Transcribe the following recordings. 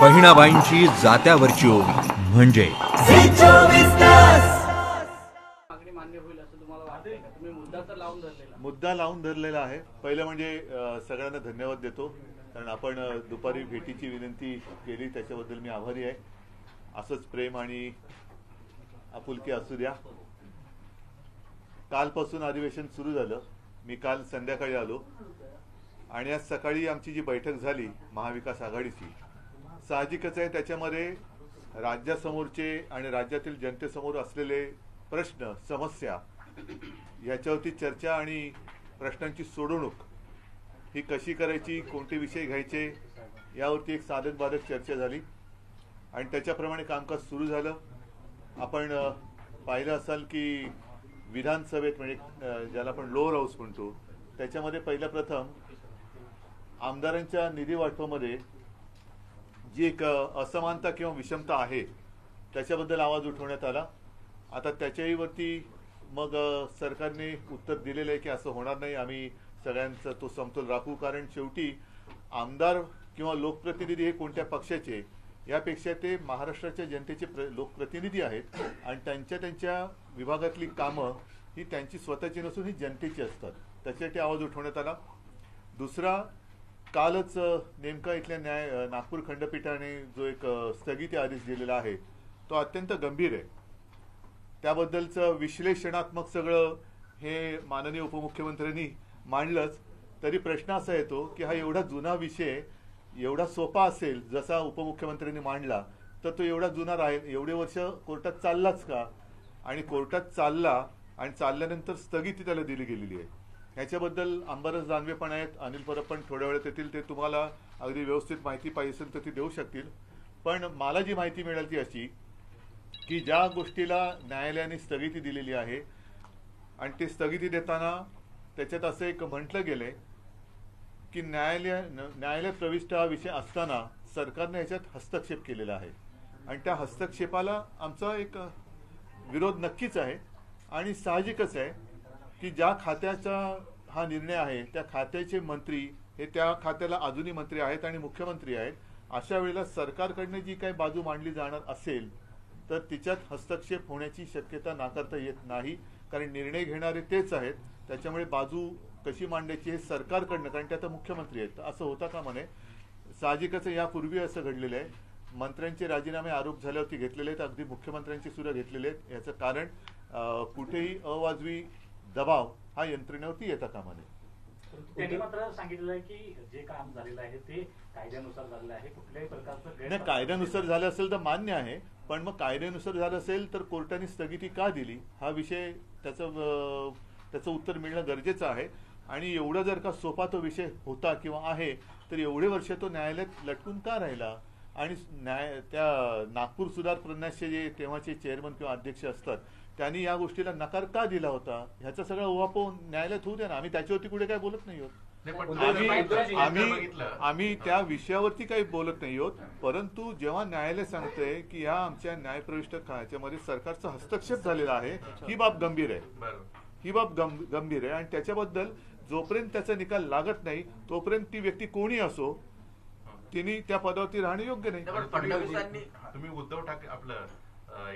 बहिणाबाईंची जात्यावरची ओवी म्हणजे मुद्दा लावून धरलेला आहे. पहिलं म्हणजे सगळ्यांना धन्यवाद देतो, कारण आपण दुपारी भेटीची विनंती केली त्याच्याबद्दल मी आभारी आहे. असंच प्रेम आणि आपुलकी असू द्या. कालपासून अधिवेशन सुरू झालं. मी काल संध्याकाळी आलो आणि आज सकाळी आमची जी बैठक झाली महाविकास आघाडीची, साहजिकच आहे त्याच्यामध्ये राज्यासमोरचे आणि राज्यातील जनतेसमोर असलेले प्रश्न समस्या याच्यावरती चर्चा आणि प्रश्नांची सोडवणूक ही कशी करायची, कोणते विषय घ्यायचे यावरती एक साधकबाधक चर्चा झाली आणि त्याच्याप्रमाणे कामकाज सुरू झालं. आपण पाहिलं असाल की विधानसभेत म्हणजे ज्याला आपण लोअर हाऊस म्हणतो त्याच्यामध्ये पहिल्या प्रथम आमदारांच्या निधी वाटपामध्ये जी एक असमानता किंवा विषमता आहे त्याच्याबद्दल आवाज उठवण्यात आला. आता त्याच्याहीवरती मग सरकारने उत्तर दिलेलं आहे की असं होणार नाही, आम्ही सगळ्यांचा तो समतोल राखू. कारण शेवटी आमदार किंवा लोकप्रतिनिधी हे कोणत्या पक्षाचे यापेक्षा ते महाराष्ट्राच्या जनतेचे लोकप्रतिनिधी आहेत आणि त्यांच्या विभागातली कामं ही त्यांची स्वतःची नसून ही जनतेची असतात. त्याच्यासाठी आवाज उठवण्यात आला. दुसरा, कालच नेमका इथल्या नागपूर खंडपीठाने जो एक स्थगिती आदेश दिलेला आहे तो अत्यंत गंभीर आहे. त्याबद्दलचं विश्लेषणात्मक सगळं हे माननीय उपमुख्यमंत्र्यांनी मांडलंच, तरी प्रश्न असा येतो की हा एवढा जुना विषय एवढा सोपा असेल जसा उपमुख्यमंत्र्यांनी मांडला तर तो एवढा जुना राहील, एवढे वर्ष कोर्टात चाललाच का? आणि कोर्टात चालला आणि चालल्यानंतर स्थगिती त्याला दिली गेलेली आहे. ह्याच्याबद्दल अंबादास दानवे पण आहेत, अनिल परब पण थोड्या वेळात येतील, ते तुम्हाला अगदी व्यवस्थित माहिती पाहिजे असेल तर ती देऊ शकतील. पण मला जी माहिती मिळाली ती अशी की ज्या गोष्टीला न्यायालयाने स्थगिती दिलेली आहे आणि ते स्थगिती देताना त्याच्यात असं एक म्हटलं गेलंय की न्यायालयात प्रविष्ट हा विषय असताना सरकारने ह्याच्यात हस्तक्षेप केलेला आहे आणि त्या हस्तक्षेपाला आमचा एक विरोध नक्कीच आहे. आणि साहजिकच आहे की ज्या खात्याचा हा निर्णय आहे त्या खात्याचे मंत्री हे त्या खात्याला अजूनही मंत्री आहेत आणि मुख्यमंत्री आहेत. अशा वेळेला सरकारकडनं जी काही बाजू मांडली जाणार असेल तर तिच्यात हस्तक्षेप होण्याची शक्यता नाकारता येत नाही, कारण निर्णय घेणारे तेच आहेत. त्याच्यामुळे बाजू कशी मांडायची हे सरकारकडनं, कारण ते आता मुख्यमंत्री आहेत, असं होता का म्हणे. साहजिकच यापूर्वी असं घडलेलं आहे. मंत्र्यांचे राजीनामे आरोप झाल्यावरती घेतलेले आहेत, अगदी मुख्यमंत्र्यांचे सुद्धा घेतलेले आहेत. याचं कारण कुठेही अवाजवी दबाव हा यंत्रणेवरती येता कामा नये. त्यांनी मात्र सांगितलं की जे काम झालेलं आहे ते कायद्यानुसार झालेलं आहे, कुठल्याही प्रकारचं नाही. कायद्यानुसार झालं असेल तर मान्य आहे, पण मग कायद्यानुसार झालं असेल तर कोर्टाने स्थगिती का दिली हा विषय त्याचं उत्तर मिळणं गरजेचं आहे. आणि एवढा जर का सोपा तो विषय होता किंवा आहे तर एवढे वर्ष तो न्यायालयात लटकून का राहिला? आणि त्या नागपूर सुधार प्रन्यासचे जे तेव्हाचे चेअरमन किंवा अध्यक्ष असतात त्यांनी या गोष्टीला नकार का दिला होता ह्याचा सगळा उहापोह न्यायालयात होऊ द्या ना. आम्ही त्याच्यावरती कुठे काही बोलत नाही आहोत. आम्ही त्या विषयावरती काही बोलत नाही आहोत. परंतु जेव्हा न्यायालय सांगतंय की या आमच्या न्यायप्रविष्ट ह्याच्यामध्ये सरकारचा हस्तक्षेप झालेला आहे, ही बाब गंभीर आहे. ही बाब गंभीर आहे आणि त्याच्याबद्दल जोपर्यंत त्याचा निकाल लागत नाही तोपर्यंत ती व्यक्ती कोणी असो तिने त्या पदावरती राहणे योग्य नाही. तुम्ही उद्धव ठाकरे आपलं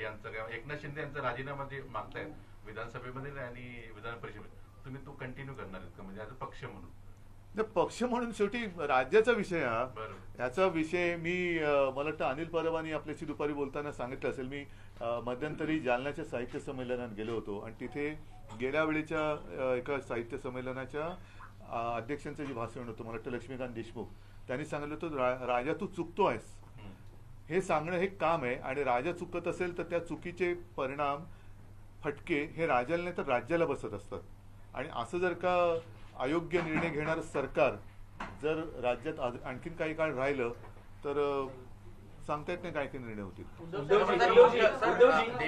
यांचं एकनाथ शिंदे यांचा राजीनामा जे मागतायत विधानसभेमध्ये आणि विधान परिषदेमध्ये, तुम्ही तो कंटिन्यू करणार आहेत का म्हणजे आज पक्ष म्हणून? पक्ष म्हणून शेवटी राज्याचा विषय हा, याचा विषय मी मला वाटतं अनिल परबांनी आपल्याशी दुपारी बोलताना सांगितलं असेल. मी मध्यंतरी जालन्याच्या साहित्य संमेलनात गेलो होतो आणि तिथे गेल्या वेळेच्या एका साहित्य संमेलनाच्या अध्यक्षांचं जे भाषण होतं, मला वाटतं लक्ष्मीकांत देशमुख, त्यांनी सांगितलं होतं राजा तू चुकतो आहेस हे सांगणं हे काम आहे. आणि राजा चुकत असेल तर त्या चुकीचे परिणाम फटके हे राजाला नाही तर राज्याला बसत असतात. आणि असं जर का अयोग्य निर्णय घेणारं सरकार जर राज्यात आणखीन काही काळ राहिलं तर सांगता येत नाही काय काही निर्णय होतील.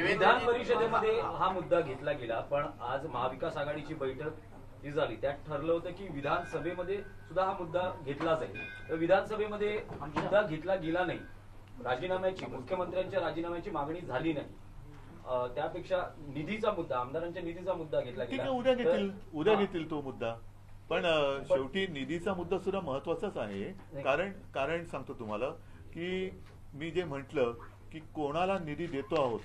विधान परिषदेमध्ये हा मुद्दा घेतला गेला, पण आज महाविकास आघाडीची बैठक जी झाली त्यात ठरलं होतं की विधानसभेमध्ये सुद्धा हा मुद्दा घेतला जाईल. तर विधानसभेमध्ये मुद्दा घेतला गेला नाही. राजीनाम्याची, मुख्यमंत्र्यांच्या राजीनाम्याची मागणी झाली नाही. त्यापेक्षा निधीचा मुद्दा, आमदारांच्या निधीचा मुद्दा घेतला गेला. उद्या घेतील तो मुद्दा. पण शेवटी निधीचा मुद्दा सुद्धा महत्वाचाच आहे. कारण सांगतो तुम्हाला की मी जे म्हटलं की कोणाला निधी देतो आहोत,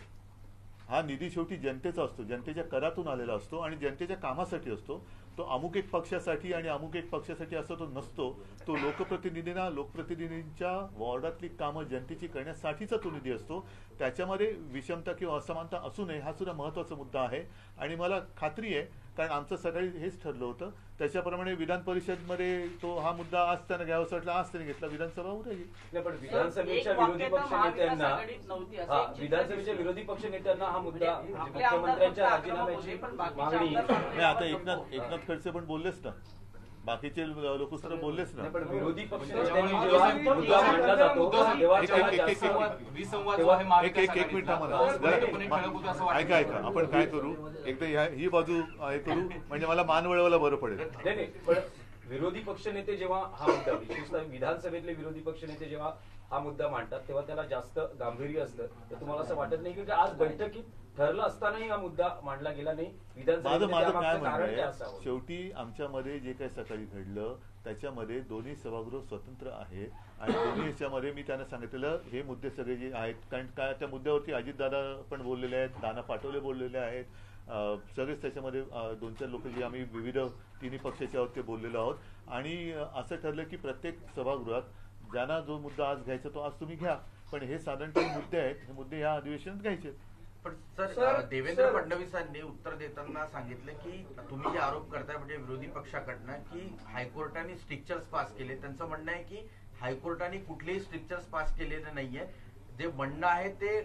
हा निधी शेवटी जनतेचा असतो, जनतेच्या करातून आलेला असतो आणि जनतेच्या कामासाठी असतो. तो अमुक एक पक्षासाठी आणि अमुक एक पक्षासाठी असं तो नसतो. तो लोकप्रतिनिधींच्या वॉर्डातली कामं जनतेची करण्यासाठीचा तो निधी असतो. त्याच्यामध्ये विषमता किंवा असमानता असू नये हा सुद्धा महत्त्वाचा मुद्दा आहे. आणि मला खात्री आहे, कारण आमचं सकाळी हेच ठरलं होतं, त्याच्याप्रमाणे विधान परिषदमध्ये तो हा मुद्दा आज त्यांना घ्यावासा वाटला, आज त्यांनी घेतला, विधानसभा उद्या घेईल. नाही, पण विधानसभेच्या विरोधी पक्ष नेत्यांना विधानसभेच्या विरोधी पक्ष नेत्यांना हा मुद्दा मुख्यमंत्र्यांच्या राजीनाम्याची मागणी. नाही, आता एकनाथ खडसे पण बोललेच ना, बाकीचे लोक सुद्धा बोललेच ना. पण विरोधी पक्ष नेत्यांनी जेव्हा मुद्दा मांडला जातो तेव्हा एक मिनिट थांबा, ऐका आपण काय करू, एकदा ही बाजू हे करू म्हणजे मला मान वळवायला बरं पडेल. नाही, पण विरोधी पक्षनेते जेव्हा हा मुद्दा, विशेषतः विधानसभेतले विरोधी पक्षनेते जेव्हा हा मुद्दा मांडतात तेव्हा त्याला जास्त गांभीर्य असतं. तर तुम्हाला असं वाटत नाही की आज बैठकीत ठरलं असतानाही हा मुद्दा मांडला गेला नाही? माझं काय म्हणणं आहे, शेवटी आमच्यामध्ये जे काही सकाळी घडलं त्याच्यामध्ये दोन्ही सभागृह स्वतंत्र आहे आणि दोन्ही ह्याच्यामध्ये मी त्यांना सांगितलेलं हे मुद्दे सगळे जे आहेत, कारण काय त्या मुद्द्यावरती अजितदादा पण बोललेले आहेत, नाना पाटोले बोललेले आहेत, सगळेच त्याच्यामध्ये 2-4 लोक जे आम्ही विविध तिन्ही पक्षाचे आहोत ते बोललेलो आहोत. आणि असं ठरलं की प्रत्येक सभागृहात ज्यांना जो मुद्दा आज घ्यायचा तो आज तुम्ही घ्या, पण हे साधारण काही मुद्दे आहेत, हे मुद्दे ह्या अधिवेशनात घ्यायचे. पण सर, देवेंद्र फडणवीसांनी उत्तर देताना सांगितलं की तुम्ही जे आरोप करताय म्हणजे विरोधी पक्षाकडनं की हायकोर्टाने स्ट्रिक्चर्स पास केले, त्यांचं म्हणणं आहे की हायकोर्टाने कुठलेही स्ट्रिक्चर्स पास केलेले नाहीये. जे म्हणणं आहे ते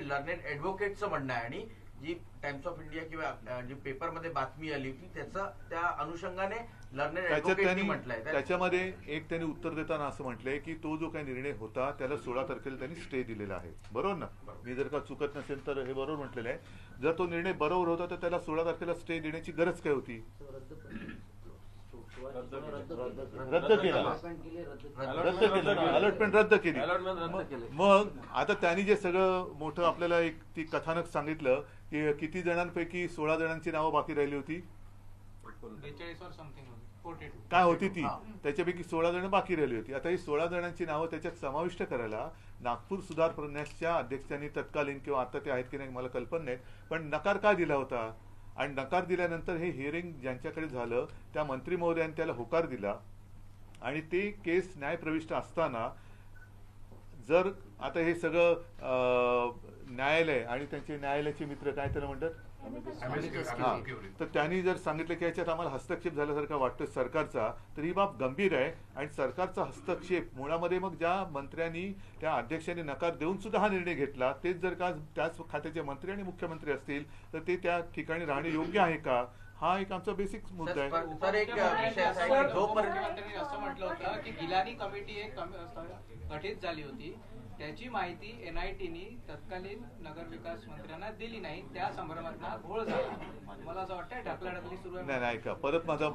लर्नेड ऍडव्होकेटचं म्हणणं आहे आणि जी टाइम्स ऑफ इंडिया किंवा जी पेपरमध्ये बातमी आली होती त्या अनुषंगाने लर्नेड ऍडव्होकेटनी म्हटलंय. त्याच्यामध्ये एक त्यांनी उत्तर देताना असं म्हटलंय की तो जो काही निर्णय होता त्याला 16 तारखेला त्यांनी स्टे दिलेला आहे. बरोबर ना? मी जर का चुकत नसेल तर हे बरोबर म्हटलेलं आहे. जर तो निर्णय बरोबर होता तर त्याला 16 तारखेला स्टे देण्याची गरज काय होती? रद्द केला, अलॉटमेंट रद्द केली. मग आता त्यांनी जे सगळं मोठं आपल्याला एक ती कथानक सांगितलं की किती जणांपैकी 16 जणांची नावं बाकी राहिली होती, काय होती ती, त्याच्यापैकी 16 जण बाकी राहिली होती. आता ही 16 जणांची नावं त्याच्यात समाविष्ट करायला नागपूर सुधार प्रन्यासच्या अध्यक्षांनी तत्कालीन किंवा आता ते आहेत की नाही मला कल्पना नाही, पण नकार का दिला होता? आणि नकार दिल्यानंतर हे हिअरिंग ज्यांच्याकडे झालं त्या मंत्री महोदयांनी त्याला होकार दिला आणि ते केस न्यायप्रविष्ट असताना जर आता हे सगळं न्यायालय आणि त्यांचे न्यायालयाचे मित्र काय त्याला म्हणतात, तर त्यांनी जर सांगितलं की याच्यात आम्हाला हस्तक्षेप झाल्यासारखा वाटतं सरकारचा, तर ही बाब गंभीर आहे. आणि सरकारचा हस्तक्षेप मुळामध्ये मग ज्या मंत्र्यांनी त्या अध्यक्षांनी नकार देऊन सुद्धा हा निर्णय घेतला तेच जर का त्याच खात्याचे मंत्री आणि मुख्यमंत्री असतील तर ते त्या ठिकाणी राहणे योग्य आहे का, हा एक आमचा बेसिक मुद्दा आहे. मुख्यमंत्र्यांनी असं म्हटलं होतं की गिलानी कमिटी एक गठीत झाली होती, त्याची माहिती NITनी तत्कालीन नगरविकास मंत्र्यांना दिली नाही, त्या संभ्रमात घोळ झाला. मला असं वाटतं ढकलाढकली सुरू आहे. नाही का, परत माझा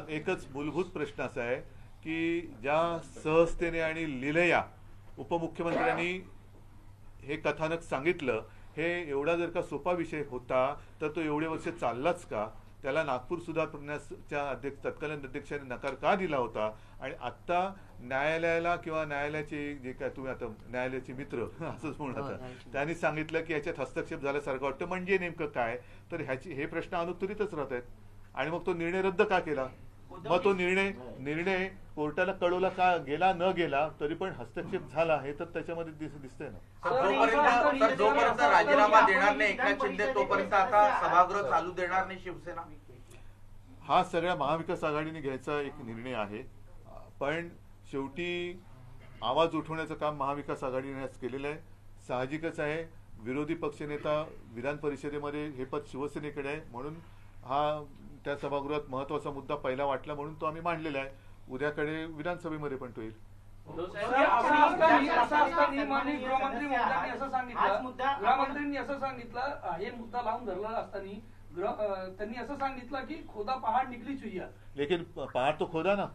एकच मूलभूत प्रश्न असा आहे की ज्या सहजतेने आणि लिलया उपमुख्यमंत्र्यांनी हे कथानक सांगितलं, हे एवढा जर का सोपा विषय होता तर तो एवढे वर्ष चाललाच का? त्याला नागपूर सुधार प्रन्यासच्या तत्कालीन अध्यक्षांनी नकार का दिला होता? आणि आत्ता न्यायालयाला किंवा न्यायालयाचे जे काय तुम्ही आता न्यायालयाचे मित्र असंच म्हणतात त्यांनी सांगितलं की याच्यात हस्तक्षेप झाल्यासारखं वाटतं, म्हणजे नेमकं काय? तर हे प्रश्न अनुत्तरितच राहत आहेत. आणि मग तो निर्णय रद्द का केला? मग तो निर्णय कोर्टाला कळवला का गेला न गेला तरी पण हस्तक्षेप झाला हे तर त्याच्यामध्ये दिसतंय ना. जोपर्यंत राजीनामा देणार नाही एकनाथ शिंदे तोपर्यंत आता सभागृह चालू देणार नाही शिवसेना. हा सगळ्या महाविकास आघाडीने घ्यायचा एक निर्णय आहे, पण शेवटी आवाज उठवण्याचं काम महाविकास आघाडीने केलेलं आहे. साहजिकच आहे, विरोधी पक्षनेता विधान परिषदेमध्ये हे पद शिवसेनेकडे आहे म्हणून हा त्या सभागृहात महत्वाचा मुद्दा पहिला वाटला म्हणून तो आम्ही मांडलेला आहे. उद्याकडे विधानसभेमध्ये पण तो येईल. गृहमंत्र्यांनी असं सांगितलं हे मुद्दा लावून धरला असताना त्यांनी असं सांगितलं की खोदा पहाड़ निकली चुहिया, लेकिन पहाड़ तो खोदा ना,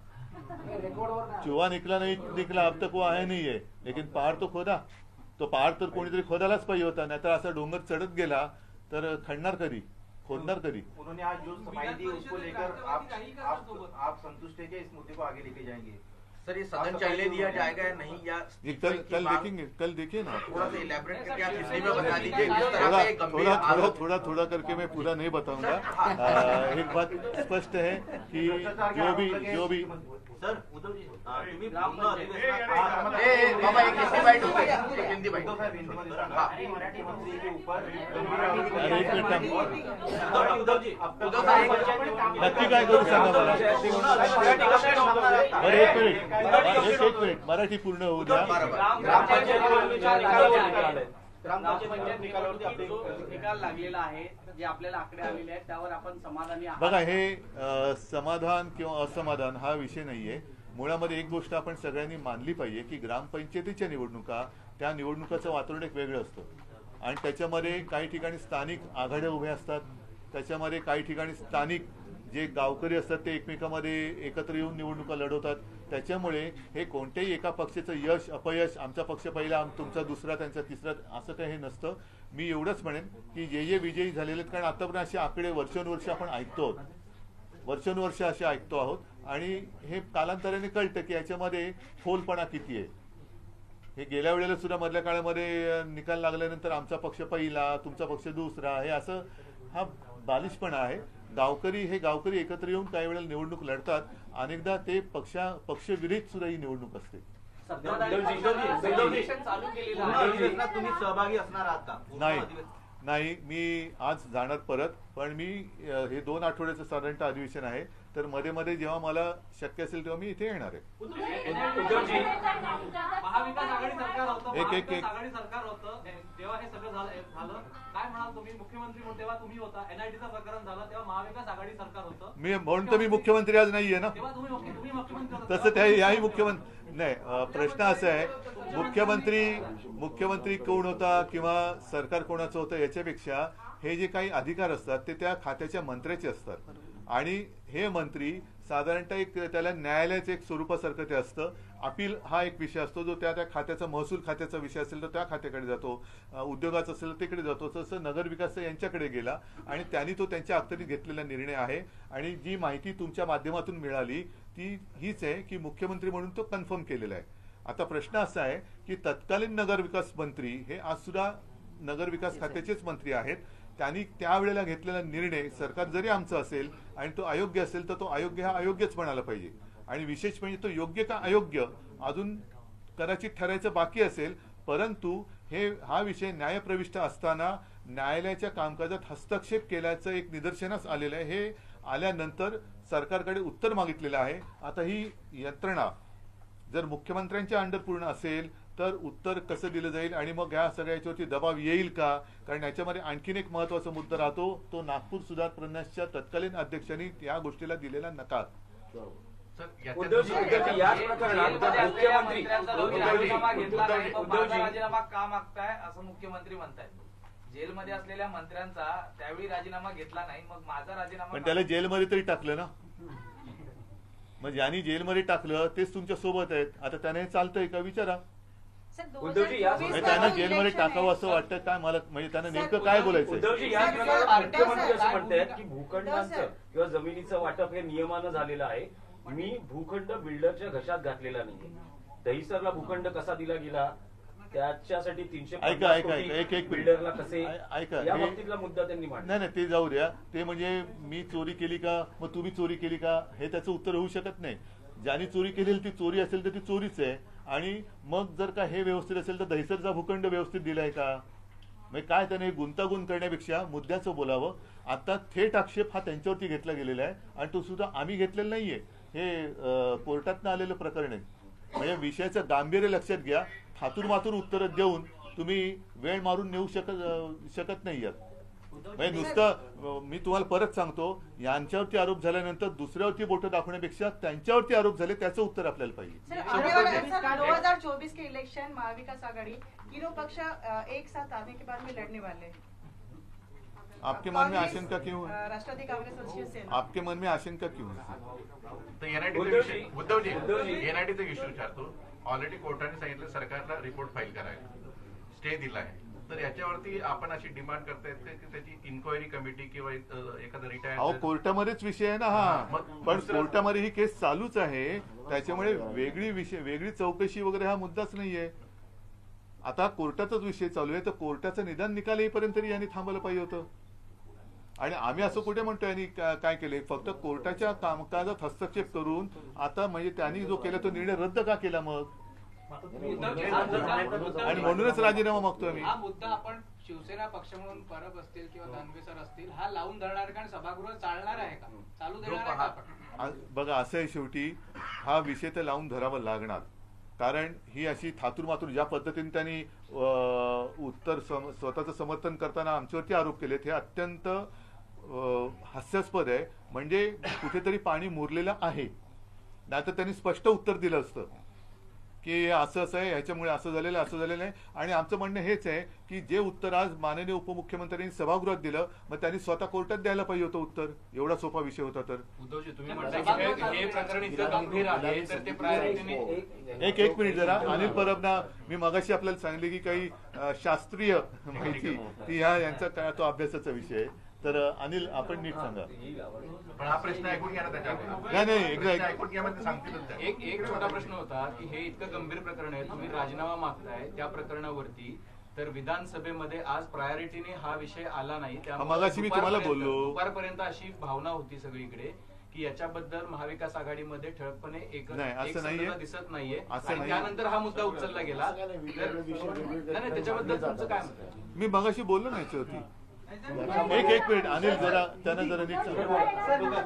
चुहा निकला नहीं निकला अब तक वो आया नहीं है, लेकिन पहाड़ तो खोदा. तो पहाड़ तर कोणीतरी खोदायलाच पाहिजे होता, नाहीतर असा डोंगर चढत गेला तर खणणार कधी, खोदणार कधी. उन्होंने आज जो सफाई दी उसको लेकर आप संतुष्ट है कि इस मुद्दे को आगे लेके जाएंगे? सर ये सदन चलने दिया जाएगा या नहीं, या ये कल देखेंगे ना। थोड़ा सा इलेबोरेट करके आप हिंदी में बता दीजिए। इस तरह थोड़ा का एक गंभीर थोड़ा थोड़ा आरोप- थोड़ा थोड़ा करके मैं पूरा नहीं बताऊंगा। एक बात स्पष्ट है कि जो भी ए, बाबा एक हिंदी बाइट हो गई, एक हिंदी बाइट। हाँ। अरे एक मिनिट थांब. उद्धव साहेब नक्की काय करू सांगा मला. बरं एक मिनिट मराठी पूर्ण होऊ द्या. ग्रामपंचायत निकालावरती जो निकाल लागलेला आहे, जे आपल्याला आकडे आलेले आहेत त्यावर आपण समाधानी आहात? बघा हे समाधान किंवा असमाधान हा विषय नाहीये. मुळामध्ये एक गोष्ट आपण सगळ्यांनी मानली पाहिजे की ग्रामपंचायतीच्या निवडणुका, त्या निवडणुकाचं वातावरण एक वेगळं असतं आणि त्याच्यामध्ये काही ठिकाणी स्थानिक आघाड्या उभ्या असतात, त्याच्यामध्ये काही ठिकाणी स्थानिक जे गावकरी असतात ते एकमेकांमध्ये एकत्र येऊन निवडणुका लढवतात. त्याच्यामुळे हे कोणत्याही एका पक्षाचं यश अपयश, आमचा पक्ष पहिला, तुमचा दुसरा, त्यांचा तिसरा, असं काही हे नसतं. मी एवढंच म्हणेन की जे विजयी झालेले आहेत, कारण आतापर्यंत असे आकडे वर्षानुवर्ष आपण ऐकतो आहोत, वर्षानुवर्ष असे ऐकतो आहोत आणि हे कालांतराने कळतं की याच्यामध्ये फोलपणा किती आहे. हे गेल्या वेळेला सुद्धा मधल्या काळामध्ये निकाल लागल्यानंतर आमचा पक्ष पहिला, तुमचा पक्ष दुसरा, हे असं हा बालिशपणा आहे. गावकरी एकत्र येऊन काही वेळेला निवडणूक लढतात, अनेकदा ते पक्षविरहित सुद्धा ही निवडणूक असते. चालू केलेलं आहे. तुम्ही सहभागी असणार आहात का? नाही, मी आज जाणार परत, पण मी हे 2 आठवड्याचं साधारणतः अधिवेशन आहे, तर मध्ये मध्ये जेव्हा मला शक्य असेल तेव्हा मी इथे येणार आहे. महाविकास आघाडी सरकार होतं, एक महाविकास आघाडी सरकार होतं तेव्हा हे सगळं झालं. काय म्हणाल तुम्ही? मुख्यमंत्री तेव्हा तुम्ही होता, एनआयटीचं प्रकरण झालं तेव्हा महाविकास आघाडी सरकार होतं. मी म्हणून तर मी मुख्यमंत्री आज नाहीये ना. तेव्हा तुम्ही मुख्यमंत्री होता. तसं त्या याही मुख्यमंत्री नाही. प्रश्न असा आहे, मुख्यमंत्री कोण होता किंवा सरकार कोणाचं होतं याच्यापेक्षा हे जे काही अधिकार असतात ते त्या खात्याच्या मंत्र्याचे असतात आणि हे मंत्री साधारणतः एक त्याला न्यायालयाचं एक स्वरूपासारखं ते असतं. अपील हा एक विषय असतो जो त्या खात्याचा, महसूल खात्याचा विषय असेल तर त्या खात्याकडे जातो, उद्योगाचा असेल तर तिकडे जातो. तसं नगरविकास यांच्याकडे गेला आणि त्यांनी तो त्यांच्या अखत्यारीत घेतलेला निर्णय आहे. आणि जी माहिती तुमच्या माध्यमातून मिळाली ती हीच आहे की मुख्यमंत्री म्हणून तो कन्फर्म केलेला आहे. आता प्रश्न असा आहे की तत्कालीन नगरविकास मंत्री हे आज सुद्धा नगरविकास खात्याचेच मंत्री आहेत. त्यांनी त्यावेळेला घेतलेला निर्णय सरकार जरी आमचं असेल आणि तो अयोग्य असेल तर तो अयोग्य हा अयोग्यच म्हणायला पाहिजे. आणि विशेष म्हणजे तो योग्य का अयोग्य अजून कदाचित ठरायचं बाकी असेल, परंतु हा विषय न्यायप्रविष्ट असताना न्यायालयाच्या कामकाजात हस्तक्षेप केल्याचं एक निदर्शनास आलेलं आहे. हे आल्यानंतर सरकारकडे उत्तर मागितलेलं आहे. आता ही यंत्रणा जर मुख्यमंत्र्यांच्या अंडर पूर्ण असेल तर उत्तर कसं दिलं जाईल आणि मग या सगळ्याच्यावरती दबाव येईल का? कारण याच्यामध्ये आणखीन एक महत्वाचा मुद्दा राहतो, तो नागपूर सुधार प्रन्यासच्या तत्कालीन अध्यक्षांनी या गोष्टीला दिलेला नकार. राजीनामा का मागताय असं मुख्यमंत्री म्हणतायत. जेलमध्ये असलेल्या मंत्र्यांचा त्यावेळी राजीनामा घेतला नाही, मग माझा राजीनामा. पण त्याला जेलमध्ये तरी टाकलं ना. मग ज्यांनी जेलमध्ये टाकलं तेच तुमच्या सोबत आहेत. आता त्याने चालतंय का विचारा. त्यांना जेलमध्ये टाकावं असं वाटतं काय मला, म्हणजे त्यांना नेमकं काय बोलायचं? उद्धवजी या प्रकरणात मुख्यमंत्री असं म्हणतायत की भूखंडांचं किंवा जमिनीचं वाटप हे नियमानं झालेलं आहे. मी भूखंड बिल्डरच्या घशात घातलेला नाही. दहिसरला भूखंड कसा दिला गेला त्याच्यासाठी 350 कोटी बिल्डरला कसे, या बाबतीतला मुद्दा त्यांनी मांडला. नाही ते जाऊ द्या. ते म्हणजे मी चोरी केली का, मग तुम्ही चोरी केली का, हे त्याचं उत्तर होऊ शकत नाही. ज्यांनी चोरी केलेली ती चोरी असेल तर ती चोरीच आहे. आणि मग जर का हे व्यवस्थित असेल तर दहिसरचा भूखंड व्यवस्थित दिलाय का? म्हणजे काय त्याने गुंतागुंत करण्यापेक्षा मुद्द्याचं बोलावं. आता थेट आक्षेप हा त्यांच्यावरती घेतला गेलेला आहे आणि तो सुद्धा आम्ही घेतलेला नाहीये. हे कोर्टातनं आलेलं प्रकरण आहे. म्हणजे विषयाचं गांभीर्य लक्षात घ्या. थातूर मातूर उत्तरं देऊन तुम्ही वेळ मारून नेऊ शकत नाही आहात. म्हणजे नुसतं मी तुम्हाला परत सांगतो, यांच्यावरती आरोप झाल्यानंतर दुसऱ्यावरती बोटं दाखवण्यापेक्षा त्यांच्यावरती आरोप झाले त्याचं उत्तर आपल्याला पाहिजे. 2024 के इलेक्शन महाविकास आघाड़ी तीनों पक्ष एक साथ आने के बाद में लड़ने वाले हैं. आपके मन में आशंका क्यों है? राष्ट्रवादी कांग्रेस और शिवसेना. आपके मन में आशंका क्यों है? तर उद्धवजी एनआयटीचा इश्यू विचारतो. ऑलरेडी कोर्टाने सांगितलं सरकारला रिपोर्ट फाईल करायला, स्टे दिला आहे. तर याच्यावरती आपण अशी डिमांड करतायत की त्याची इन्क्वायरी कमिटी किंवा एखादा अहो रिटायर्ड कोर्टामध्येच विषय आहे ना हा. पण कोर्टामध्ये ही केस चालूच आहे, त्याच्यामुळे वेगळी चौकशी वगैरे हा मुद्दाच नाहीये. आता कोर्टाचाच विषय चालू आहे, तर कोर्टाचं निदान निकाल येईपर्यंत तरी यांनी थांबवलं पाहिजे होतं. आणि आम्ही असं कुठे म्हणतोय यांनी काय केले, फक्त कोर्टाच्या कामकाजात हस्तक्षेप करून आता म्हणजे त्यांनी जो केला तो निर्णय रद्द का केला मग, आणि म्हणूनच राजीनामा मागतोय आम्ही. हा मुद्दा आपण शिवसेना पक्ष म्हणून परब असतील किंवा दानवे सर असतील हा लावून धरणार कारण सभागृह चालणार आहे का, चालू देणार आहे का आपण? बघा असं आहे, शेवटी हा विषय तर लावून धरावा लागणार, कारण ही अशी थातूरमातूर ज्या पद्धतीने त्यांनी स्वतःचं समर्थन करताना आमच्यावरती आरोप केलेत हे अत्यंत हास्यास्पद आहे. म्हणजे कुठेतरी पाणी मुरलेलं आहे, नाहीतर त्यांनी स्पष्ट उत्तर दिलं असतं की असं आहे, ह्याच्यामुळे असं झालेलं आहे. आणि आमचं म्हणणं हेच आहे की जे उत्तर आज माननीय उपमुख्यमंत्र्यांनी सभागृहात दिलं, मग त्यांनी स्वतः कोर्टात द्यायला पाहिजे होतं उत्तर. एवढा सोपा विषय होता तर. उद्धवजी तुम्ही म्हणता की हे प्रकरण इतकं गंभीर आहे तर ते प्रायोरिटीने एक मिनिट जरा. अनिल परबना मी मगाशी आपल्याला सांगितले की काही शास्त्रीय माहिती ती यांचा काय तो अभ्यासाचा विषय आहे. तर अनिल आपण नीट सांगा. पण हा प्रश्न ऐकून घ्या ना त्याच्यावर. नाही एकदा ऐकून घ्या म्हणजे सांगतील. एक छोटा प्रश्न होता की हे इतकं गंभीर प्रकरण आहे, तुम्ही राजीनामा मागताय त्या प्रकरणावरती, तर विधानसभेमध्ये आज प्रायोरिटीने हा विषय आला नाही. मगाशी मी तुम्हाला बोललो, दुपारपर्यंत अशी भावना होती सगळीकडे की याच्याबद्दल महाविकास आघाडीमध्ये ठळकपणे एक दिसत नाहीये, आणि त्यानंतर हा मुद्दा उचलला गेला. नाही त्याच्याबद्दल तुमचं काय मत आहे? मी मगाशी बोललो ना याच्यावरती. एक मिनिट अनिल जरा त्यानं जरा नीट सांगा.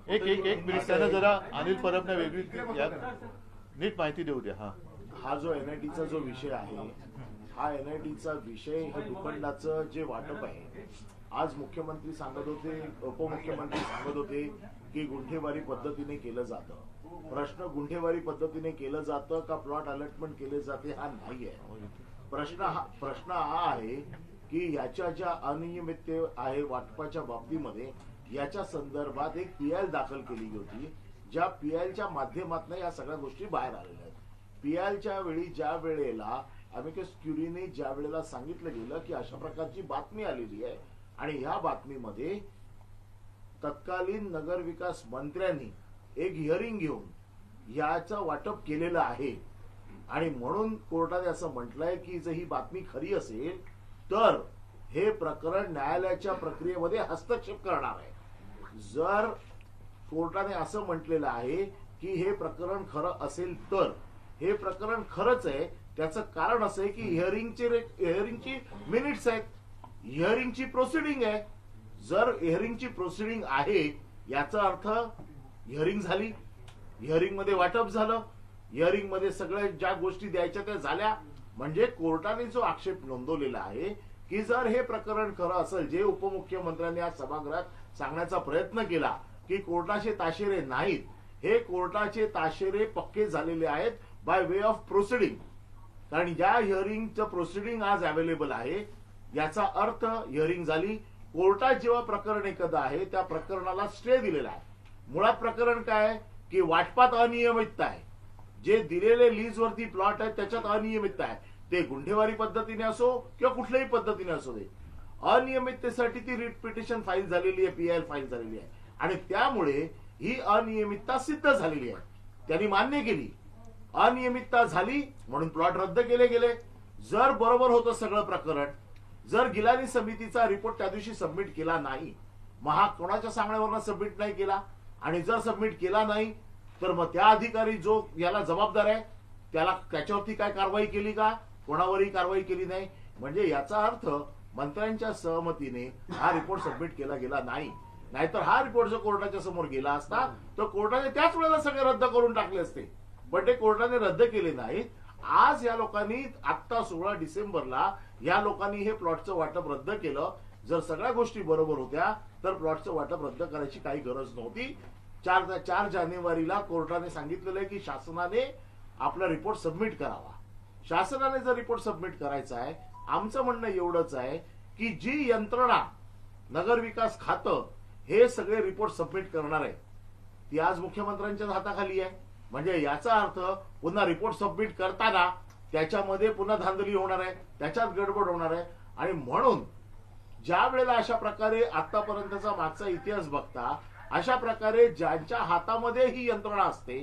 एक मिनिट त्यानं जरा अनिल परबना वेगळी नीट माहिती देऊ द्या. हा जो एनआयटीचा जो विषय आहे, हा एनआयटीचा विषय हे भूखंडाचं जे वाटप आहे, आज मुख्यमंत्री सांगत होते, उपमुख्यमंत्री सांगत होते की गुंठेवारी पद्धतीने केलं जातं. प्रश्न गुंठेवारी पद्धतीने केलं जातं का प्लॉट अलॉटमेंट केले जाते हा नाही आहे. प्रश्न हा आहे की याच्या ज्या अनियमितते आहे वाटपाच्या बाबतीमध्ये, याच्या संदर्भात एक पीआय दाखल केली होती, ज्या पीआयच्या माध्यमातून या सगळ्या गोष्टी बाहेर आलेल्या आहेत. पीआयच्या वेळी ज्या वेळेला अमिकस क्युरीने ज्या वेळेला सांगितलं गेलं की अशा प्रकारची बातमी आलेली आहे, आणि ह्या बातमीमध्ये तत्कालीन नगरविकास मंत्र्यांनी एक हिअरिंग घेऊन याचं वाटप केलेलं आहे, आणि म्हणून कोर्टाने असं म्हटलंय की जर ही बातमी खरी असेल तर हे प्रकरण न्यायालयाच्या प्रक्रियेमध्ये हस्तक्षेप करणार आहे. जर कोर्टाने असं म्हटलेलं आहे की हे प्रकरण खरं असेल तर हे प्रकरण खरंच आहे. त्याचं कारण असं आहे की हिअरिंगची मिनिट्स आहेत, हिअरिंगची प्रोसिडिंग आहे. जर हिअरिंगची प्रोसिडिंग आहे याचा अर्थ हिअरिंग झाली, हिअरिंग मध्ये वाटप झालं, हिअरिंग मध्ये सगळ्या ज्या गोष्टी द्यायच्या त्या झाल्या. म्हणजे कोर्टाने जो आक्षेप नोंदवलेला आहे की जर हे प्रकरण खरं असेल, जे उपमुख्यमंत्र्यांनी आज सभागृहात सांगण्याचा प्रयत्न केला की कोर्टाचे ताशेरे नाहीत, हे कोर्टाचे ताशेरे पक्के झालेले आहेत बाय वे ऑफ प्रोसिडिंग. कारण ज्या हिअरिंगचं प्रोसिडिंग आज अवेलेबल आहे याचा अर्थ हिअरिंग झाली. कोर्टात जेव्हा प्रकरण एखादं आहे त्या प्रकरणाला स्टे दिलेला आहे. मुळात प्रकरण काय आहे की वाटपात अनियमितता आहे, जे दिलेले लीज वरती प्लॉट आहेत त्याच्यात अनियमितता आहे. ते गुंठेवारी पद्धतीने असो किंवा कुठल्याही पद्धतीने असो दे, अनियमिततेसाठी ती रिट पिटिशन फाईल झालेली आहे, पीआयएल फाईल झालेली आहे, आणि त्यामुळे ही अनियमितता सिद्ध झालेली आहे. त्यांनी मान्य केली, अनियमितता झाली म्हणून प्लॉट रद्द केले गेले. जर बरोबर होतं सगळं प्रकरण, जर गिलानी समितीचा रिपोर्ट त्या दिवशी सबमिट केला नाही, कोणाच्या सांगण्यावरनं सबमिट नाही केला, आणि जर सबमिट केला नाही तर मग त्या अधिकारी जो याला जबाबदार आहे त्याच्यावरती काय कारवाई केली का, कोणावरही कारवाई केली नाही. म्हणजे याचा अर्थ मंत्र्यांच्या सहमतीने हा रिपोर्ट सबमिट केला गेला नाही. नाहीतर हा रिपोर्ट जर कोर्टाच्या समोर गेला असता तर कोर्टाने त्याच वेळेला सगळे रद्द करून टाकले असते, पण ते कोर्टाने रद्द केले नाहीत. आज या लोकांनी आता 16 डिसेंबरला या लोकांनी हे प्लॉटचं वाटप रद्द केलं. जर सगळ्या गोष्टी बरोबर होत्या तर प्लॉटचं वाटप रद्द करायची काही गरज नव्हती. 4 जानेवारीला कोर्टाने सांगितलेलं आहे की शासनाने आपला रिपोर्ट सबमिट करावा. शासनाने जर रिपोर्ट सबमिट करायचा आहे, आमचं म्हणणं एवढंच आहे की जी यंत्रणा नगरविकास खातं हे सगळे रिपोर्ट सबमिट करणार आहे ती आज मुख्यमंत्र्यांच्या हाताखाली आहे. म्हणजे याचा अर्थ पुन्हा रिपोर्ट सबमिट करताना त्याच्यामध्ये पुन्हा धांदली होणार आहे, त्याच्यात गडबड होणार आहे. आणि म्हणून ज्या वेळेला अशा प्रकारे आतापर्यंतचा मागचा इतिहास बघता अशा प्रकारे ज्यांच्या हातामध्ये ही यंत्रणा असते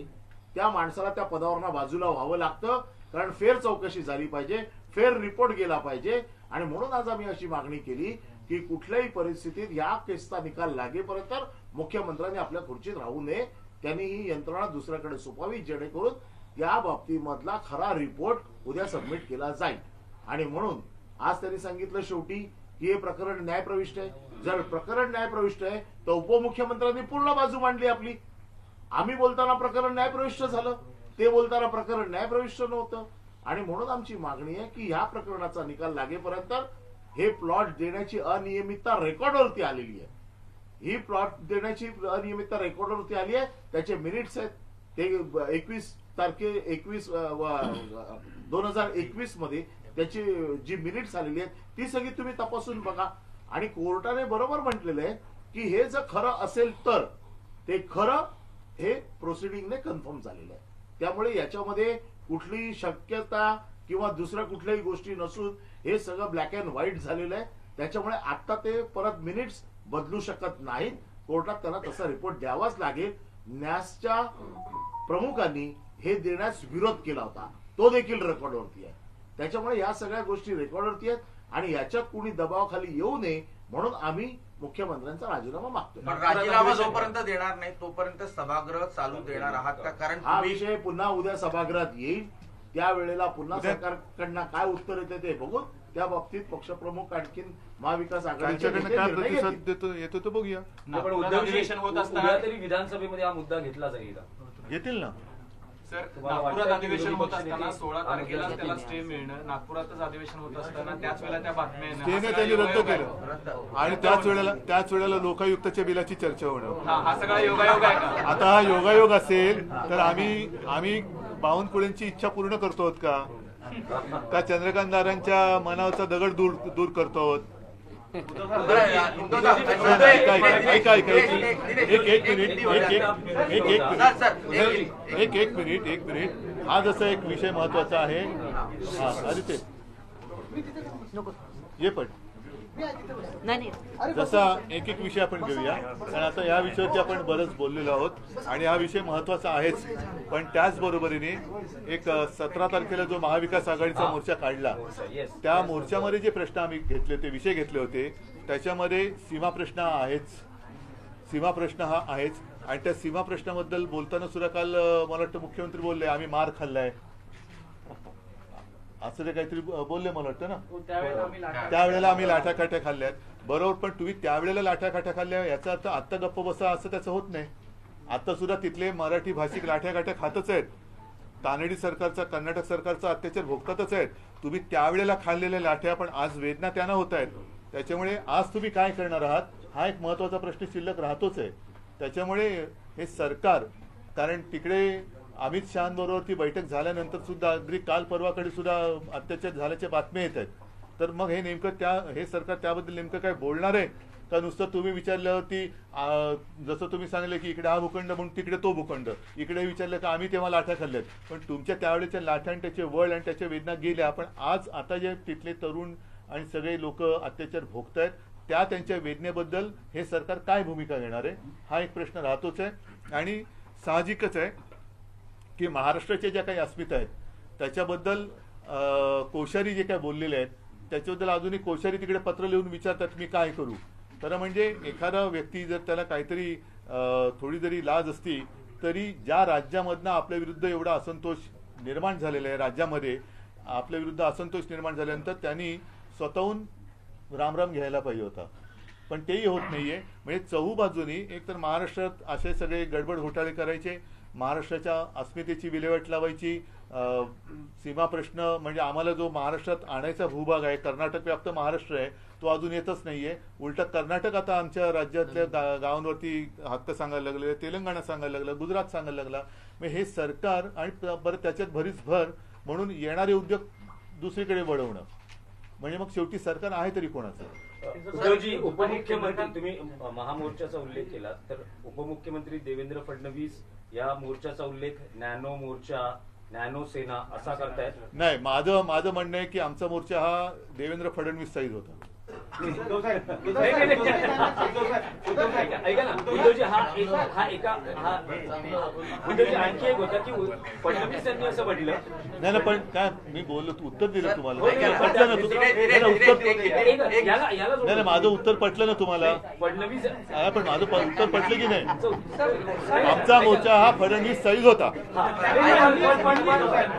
त्या माणसाला त्या पदावरनं बाजूला व्हावं लागतं, कारण फेर चौकशी झाली पाहिजे, फेर रिपोर्ट गेला पाहिजे. आणि म्हणून आज आम्ही अशी मागणी केली की कुठल्याही परिस्थितीत या केसचा निकाल लागेपर्यंत मुख्यमंत्र्यांनी आपल्या खुर्चीत राहू नये, त्यांनी ही यंत्रणा दुसऱ्याकडे सोपावी, जेणेकरून या बाबतीमधला खरा रिपोर्ट उद्या सबमिट केला जाईल. आणि म्हणून आज त्यांनी सांगितलं शेवटी की हे प्रकरण न्यायप्रविष्ट आहे. जर प्रकरण न्यायप्रविष्ट आहे तर उपमुख्यमंत्र्यांनी पूर्ण बाजू मांडली आपली. आम्ही बोलताना प्रकरण न्यायप्रविष्ट झालं, ते बोलताना प्रकरण न्यायप्रविष्ट नव्हतं. आणि म्हणून आमची मागणी आहे की ह्या प्रकरणाचा निकाल लागेपर्यंत हे प्लॉट देण्याची अनियमितता रेकॉर्डवरती आलेली आहे. ही प्लॉट देण्याची अनियमितता रेकॉर्डवरती आली आहे. त्याचे मिनिट्स आहेत, ते 21/2021 मध्ये त्याची जी मिनिट्स आलेली आहेत ती सगळी तुम्ही तपासून बघा. आणि कोर्टाने बरोबर म्हटलेलं आहे की हे जर खरं असेल तर ते खरं हे प्रोसिडिंगने कन्फर्म झालेलं आहे. त्यामुळे याच्यामध्ये कुठलीही शक्यता किंवा दुसऱ्या कुठल्याही गोष्टी नसून हे सगळं ब्लॅक अँड व्हाईट झालेलं आहे. त्याच्यामुळे आता ते परत मिनिट्स बदलू शकत नाहीत. कोर्टात त्यांना तसा रिपोर्ट द्यावाच लागेल. न्यासच्या प्रमुखांनी हे देण्यास विरोध केला होता, तो देखील रेकॉर्डवरती आहे. त्याच्यामुळे या सगळ्या गोष्टी रेकॉर्डवरती आहेत आणि याच्यात कुणी दबावाखाली येऊ नये म्हणून आम्ही मुख्यमंत्र्यांचा राजीनामा मागतोय. पण राजीनामा जोपर्यंत देणार नाही तोपर्यंत सभागृह चालू देणार आहात का? कारण हा विषय पुन्हा उद्या सभागृहात येईल, त्यावेळेला पुन्हा सरकारकडनं काय उत्तर येते ते बघून त्या बाबतीत पक्षप्रमुख आणखीन महाविकास आघाडीकडनं काय प्रतिसाद येतो तो बघूया. पण अधिवेशन होत असताना तरी विधानसभेमध्ये हा मुद्दा घेतला जाईल का? येतील ना सर, नागपुरात अधिवेशन होत असताना 16 तारखेला त्याला स्टे मिळणं, नागपुरातच अधिवेशन होत असताना त्याच वेळेला त्या बातम्या स्टेने त्यांनी रद्द केलं आणि त्याच वेळेला लोकायुक्ताच्या बिलाची चर्चा होणं. हा सगळा योगायोग आहे का? आता हा योगायोग असेल तर आम्ही बावनकुळेंची इच्छा पूर्ण करतो का चंद्रकांतदारांच्या मनावरचा दगड दूर करतो? एक मिनिट हा जसा एक विषय महत्वाचा आहे. आदित्य ये पण जसा एक विषय आपण घेऊया, कारण आता या विषयावरती आपण बरंच बोललेलो आहोत आणि हा विषय महत्वाचा आहेच. पण त्याचबरोबरीने एक 17 तारखेला जो महाविकास आघाडीचा मोर्चा काढला त्या मोर्चामध्ये जे प्रश्न आम्ही घेतले होते, विषय घेतले होते, त्याच्यामध्ये सीमा प्रश्न हा आहेच. आणि त्या सीमा प्रश्नाबद्दल बोलताना सुद्धा काल मला वाटतं मुख्यमंत्री बोलले आम्ही मार खाल्लाय असं ते काहीतरी बोलले मला वाटतं ना. त्यावेळेला आम्ही लाठाकाठ्या खाल्ल्यात. बरोबर, पण तुम्ही त्यावेळेला लाठाकाठ्या खाल्ल्या याचा अर्थ आत्ता गप्प बसा असं त्याचं होत नाही. आता सुद्धा तिथले मराठी भाषिक लाठाकाठ्या खातच आहेत. तानडी सरकारचा, कर्नाटक सरकारचा अत्याचार भोगतातच आहेत. तुम्ही त्यावेळेला खाल्लेल्या लाठ्या पण आज वेदना त्यांना होत आहेत. त्याच्यामुळे आज तुम्ही काय करणार आहात हा एक महत्वाचा प्रश्न शिल्लक राहतोच आहे. त्याच्यामुळे हे सरकार, कारण तिकडे अमित शहाबरोबर ती बैठक झाल्यानंतर सुद्धा अगदी काल परवाकडे सुद्धा अत्याचार झाल्याच्या बातम्या येत आहेत. तर मग हे नेमकं हे सरकार त्याबद्दल नेमकं काय बोलणार आहे का नुसतं तुम्ही विचारल्यावरती जसं तुम्ही सांगितलं की इकडे हा भूखंड म्हणून तिकडे तो भूखंड, इकडे विचारलं का आम्ही तेव्हा लाठ्या खाल्ल्यात. पण तुमच्या त्यावेळेच्या लाठ्या आणि त्याचे वळ आणि त्याच्या वेदना गेल्या. पण आज आता जे तिथले तरुण आणि सगळे लोक अत्याचार भोगतायत त्यांच्या वेदनेबद्दल हे सरकार काय भूमिका घेणार आहे हा एक प्रश्न राहतोच आहे. आणि साहजिकच आहे की महाराष्ट्राच्या ज्या काही अस्मिता आहेत त्याच्याबद्दल कोश्यारी जे काय बोललेले आहेत त्याच्याबद्दल अजूनही कोश्यारी तिकडे पत्र लिहून विचारतात मी काय करू. तर म्हणजे एखादा व्यक्ती जर त्याला काहीतरी थोडी जरी लाज असती तरी ज्या राज्यामधनं आपल्या विरुद्ध एवढा असंतोष निर्माण झालेला आहे, राज्यामध्ये आपल्या विरुद्ध असंतोष निर्माण झाल्यानंतर त्यांनी स्वतःहून रामराम घ्यायला पाहिजे होता. पण तेही होत नाहीये. म्हणजे चहूबाजूनी एक तर महाराष्ट्रात असे सगळे गडबड घोटाळे करायचे, महाराष्ट्राच्या अस्मितेची विल्हेवाट लावायची, सीमा प्रश्न म्हणजे आम्हाला जो महाराष्ट्रात आणायचा भूभाग आहे, कर्नाटक व्याप्त महाराष्ट्र आहे, तो अजून येतच नाहीये. उलट कर्नाटक आता आमच्या राज्यातल्या गावांवरती हक्क सांगायला लागले, तेलंगणा सांगायला लागला, गुजरात सांगायला लागला. मग हे सरकार आणि बरं त्याच्यात भरीच भर म्हणून येणारे उद्योग दुसरीकडे वळवणं म्हणजे मग शेवटी सरकार आहे तरी कोणाचं. उद्धवजी, उपमुख्यमंत्री, तुम्ही महामोर्चाचा उल्लेख केला तर उपमुख्यमंत्री देवेंद्र फडणवीस या मोर्चाचा उल्लेख नॅनो मोर्चा, नॅनो सेना असा करतायत. नाही, माझं म्हणणं आहे की आमचा मोर्चा हा देवेंद्र फडणवीस साईज होता. ऐका ना उद्धवजी, उद्धवजी आणखी एक होता की फडणवीस यांनी असं म्हटलं. नाही पण काय मी बोललो, उत्तर दिलं तुम्हाला. नाही, माझं उत्तर पटलं ना तुम्हाला. फडणवीस पण माझं उत्तर पटलं की नाही. आमचा मोर्चा हा फडणवीस साईज होता.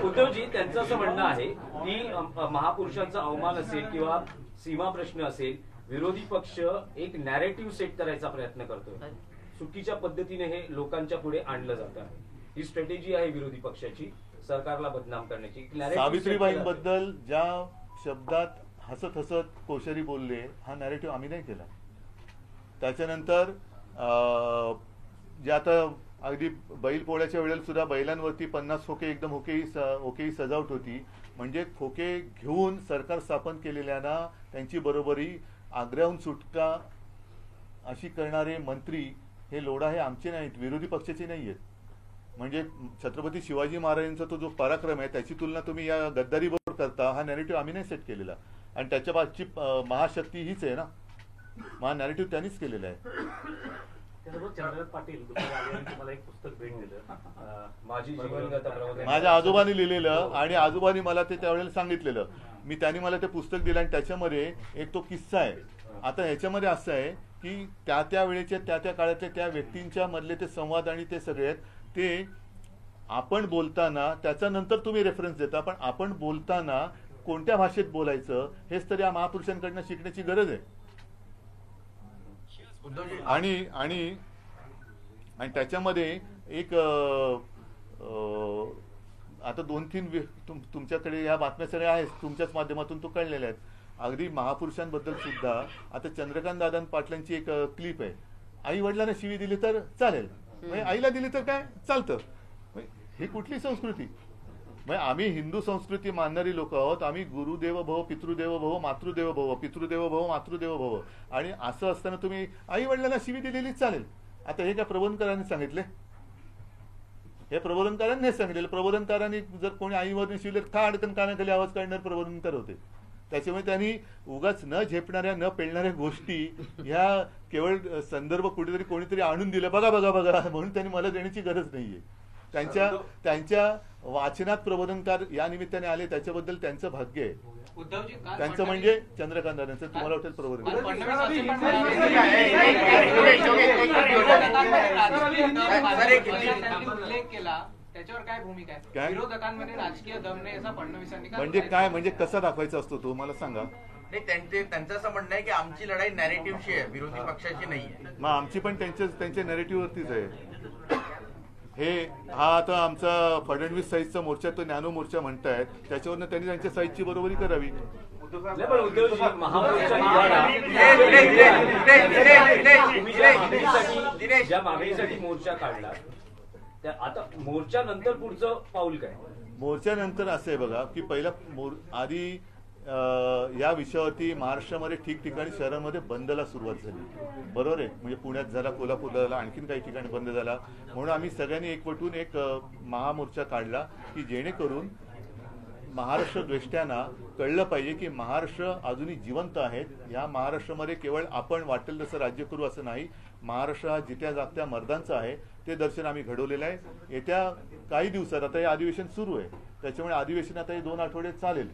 उद्धवजी, त्यांचं असं म्हणणं आहे की महापुरुषांचा अवमान असेल किंवा सीमा प्रश्न असेल, विरोधी पक्ष एक नॅरेटिव्ह सेट करायचा प्रयत्न करतोय. चुकीच्या पद्धतीने हे लोकांच्या पुढे आणलं जातं. ही स्ट्रॅटेजी आहे विरोधी पक्षाची, सरकारला बदनाम करण्याची. सावित्रीबाईंबद्दल ज्या शब्दात हसत हसत कोश्यारी बोलले, हा नॅरेटिव्ह आम्ही नाही केला. त्याच्यानंतर जे आता अगदी बैल पोळ्याच्या वेळेला सुद्धा बैलांवरती 50 खोके एकदम ओकेही सजावट होती. म्हणजे खोके घेऊन सरकार स्थापन केलेल्यांना त्यांची बरोबरी आग्र्याहून सुटका अशी करणारे मंत्री हे लोढा हे आमचे नाहीत, विरोधी पक्षाचे नाही आहेत. म्हणजे छत्रपती शिवाजी महाराजांचा तो जो पराक्रम आहे त्याची तुलना तुम्ही या गद्दारीबरोबर करता. हा नॅरेटिव्ह आम्ही नाही सेट केलेला आणि त्याच्या मागची महाशक्ती हीच आहे ना. हा नॅरेटिव्ह त्यांनीच केलेला आहे. चंद्रकांत पाटील तुम्हाला एक पुस्तक भेट दिलं, माझी जीवनगाथा, माझ्या आजोबांनी लिहिलेलं, आणि आजोबांनी मला ते त्यावेळेला सांगितलेलं. त्यांनी मला ते पुस्तक दिलं आणि त्याच्यामध्ये एक तो किस्सा आहे. आता ह्याच्यामध्ये असं आहे की त्या वेळेच्या त्या काळातले त्या व्यक्तींच्या मधले ते संवाद आणि ते सगळे आहेत ते आपण बोलताना, त्याच्या नंतर तुम्ही रेफरन्स देता, पण आपण बोलताना कोणत्या भाषेत बोलायचं हेच तर या महापुरुषांकडनं शिकण्याची गरज आहे. आणि त्याच्यामध्ये एक आता 2-3 तुमच्याकडे या बातम्या सगळ्या आहेत, तुमच्याच माध्यमातून तो कळलेल्या आहेत. अगदी महापुरुषांबद्दल सुद्धा आता चंद्रकांत दादा पाटलांची एक क्लिप आहे. आई वडिलांना शिवी दिली तर चालेल, आईला दिली तर काय चालतं. ही कुठली संस्कृती? आम्ही हिंदू संस्कृती मानणारी लोक आहोत. आम्ही गुरुदेव भव, पितृदेव भव, मातृदेव भव, पितृदेव भव, मातृदेव भव, आणि असं असताना तुम्ही आई वडिलांना शिवी दिलेली चालेल. आता हे काय प्रबोधनकारांनी सांगितले? हे प्रबोधनकारांनी हे सांगितलेलं. प्रबोधनकारांनी जर कोणी आईवरने शिवले का अडकन कानाखाली आवाज काढणार प्रबोधनकार होते. त्याच्यामुळे त्यांनी उगाच न झेपणाऱ्या न पेलणाऱ्या गोष्टी ह्या केवळ संदर्भ कुठेतरी कोणीतरी आणून दिलं, बघा बघा बघा म्हणून त्यांनी मला देण्याची गरज नाहीये. त्यांच्या वाचनात प्रबोधनकार या निमित्ताने आले, त्याच्याबद्दल त्यांचं भाग्य आहे. त्यांचं म्हणजे चंद्रकांत दादांचं. तुम्हाला वाटेल प्रबोधन त्याच्यावर काय भूमिका आहे? विरोधकांमध्ये राजकीय दम नाही असा फडणवीसांनी म्हणजे काय, म्हणजे कसा दाखवायचा असतो तो मला सांगा. नाही, त्यांचं असं म्हणणं आहे की आमची लढाई नॅरेटिव्हची आहे, विरोधी पक्षाची नाहीये. मग आमची पण त्यांच्या नॅरेटिव्हवरतीच आहे. हा आता आमचा फडणवीस साईजचा मोर्चा, तो नॅनो मोर्चा म्हणतायत, त्याच्यावरनं त्यांनी त्यांच्या साईजची बरोबरी करावी. ज्या मागणीसाठी मोर्चा काढला, आता मोर्चा नंतर पुढचं पाऊल काय? मोर्चानंतर असं आहे बघा की पहिला आधी या विषयावरती महाराष्ट्रामध्ये ठिकठिकाणी शहरांमध्ये बंदला सुरुवात झाली, बरोबर आहे. म्हणजे पुण्यात झाला, कोल्हापूरला झाला, आणखीन काही ठिकाणी बंद झाला. म्हणून आम्ही सगळ्यांनी एकवटून एक महामोर्चा काढला की जेणेकरून महाराष्ट्र द्वेष्ट्यांना कळलं पाहिजे की महाराष्ट्र अजूनही जिवंत आहेत. या महाराष्ट्रामध्ये केवळ आपण वाटेल तसं राज्य करू असं नाही. महाराष्ट्र हा जित्या जागत्या मर्दांचा आहे, ते दर्शन आम्ही घडवलेलं आहे. येत्या काही दिवसात आता हे अधिवेशन सुरू आहे, त्याच्यामुळे अधिवेशन आता हे 2 आठवडे चालेल.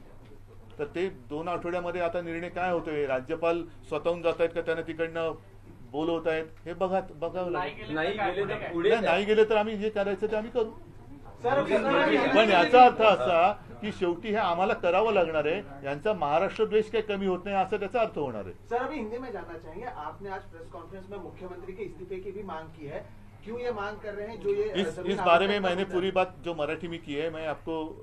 तर ते 2 आठवड्यामध्ये आता निर्णय काय होतोय, राज्यपाल स्वतःहून जात आहेत का त्यांना तिकडनं बोलवत आहेत, हे बघावं लागेल. नाही गेले तर आम्ही जे करायचं ते आम्ही करू. पण याचा अर्थ असा की शेवटी हे आम्हाला करावं लागणार आहे. यांचा महाराष्ट्र द्वेष काही कमी होत नाही असा त्याचा अर्थ होणार आहे. सर, अभी हिंदी में जानना चाहेंगे, आपने आज प्रेस कॉन्फ्रेंस में मुख्यमंत्री के इस्तीफे की भी मांग की है, क्यों ये मांग कर रहे हैं? जो ये इस बारे में मैंने पूरी बात जो मराठी में की है, मैं आपको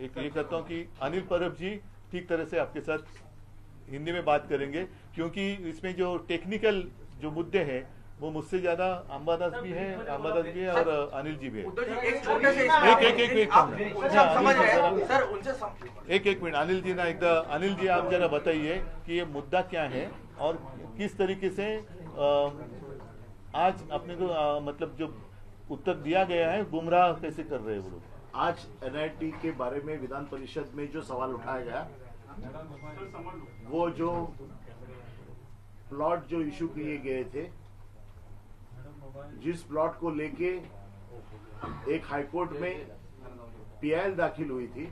एक ये करता हूँ कि अनिल परब जी ठीक तरह से आपके साथ हिंदी में बात करेंगे, क्योंकि इसमें जो टेक्निकल जो मुद्दे हैं वो मुझसे ज्यादा अंबादास भी है और अनिल जी भी है. एक मिनट अनिल जी ना एकदा. अनिल जी आप जरा बताइए कि ये मुद्दा क्या है और किस तरीके से आज अपने को मतलब जो उत्तर दिया गया है गुमराह कैसे कर रहे हैं वो लोग. आज एनआईटी के बारे में विधान परिषद में जो सवाल उठाया गया, वो जो प्लॉट जो इशू किए गए थे, जिस प्लॉट को लेके एक हाईकोर्ट में पीआईएल दाखिल हुई थी,